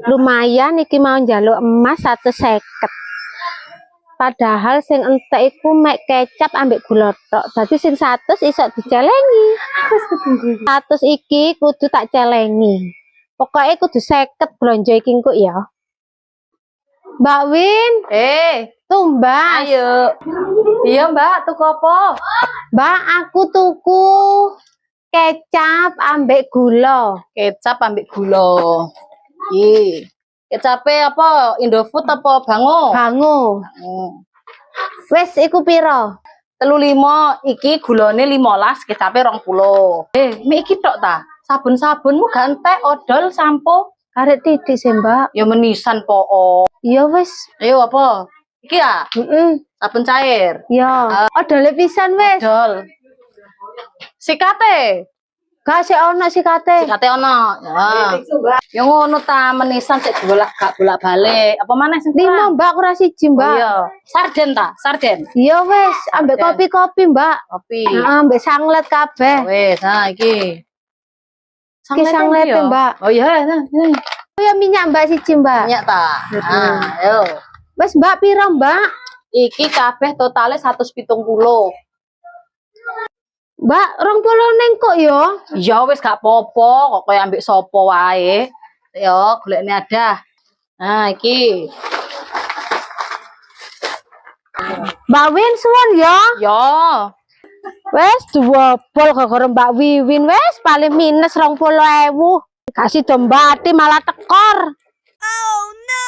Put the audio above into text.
Lumayan iki mau njaluk emas 150. Padahal sing entek iku mek kecap ambek gula tok. Dadi sing 100 iso dicelengi. 100 iki kudu tak celengi. Pokoknya kudu 50 blonjo iki engko ya. Mbak Win, tumbas. Ayo. Iya, Mbak, tuku apa? Mbak, aku tuku kecap ambek gula. Kecap ambek gula. Iki. Kecape apa? Indofood apa Bango? Bango. Wes iku piro? 35, iki gulane 15, kecape 20. Mek iki tok ta? Sabun-sabunmu gak entek odol sampo. Karek titik sih, Mbak. Ya menisan po. Iya wes. Ayo apa? Iki ya? Sabun cair. Ya. Odole pisan wes. Odol. Sikate. Gak sik ono sikate. Sikate ono. Ya. Ya ngono ta menisan sik gak bolak-balik. Apa maneh sing 5, Mbak, kurang 1, Mbak. Iya. Sarden ta? Sarden. Iya wes, ambek kopi-kopi, Mbak. Kopi. Ambek sanglet kabeh. Wes, nah iki. Iki sanglet, Mbak. Oh iya, nah. Oh ya minyak, Mbak, 1, Mbak. Minyak ta. Nah, ayo. Wes, Mbak, piro, Mbak? Iki kabeh totale 170. Mbak, 20 neng kok yo. Ya wis gak apa-apa, kok koyo ambek sapa wae. Ya, golekne ada. Nah, iki. Mbak Win suwon ya. Ya. Wes duwobol gara-gara Mbak Wiwin wes paling minus 20.000. Kasih dombati malah tekor. Oh no!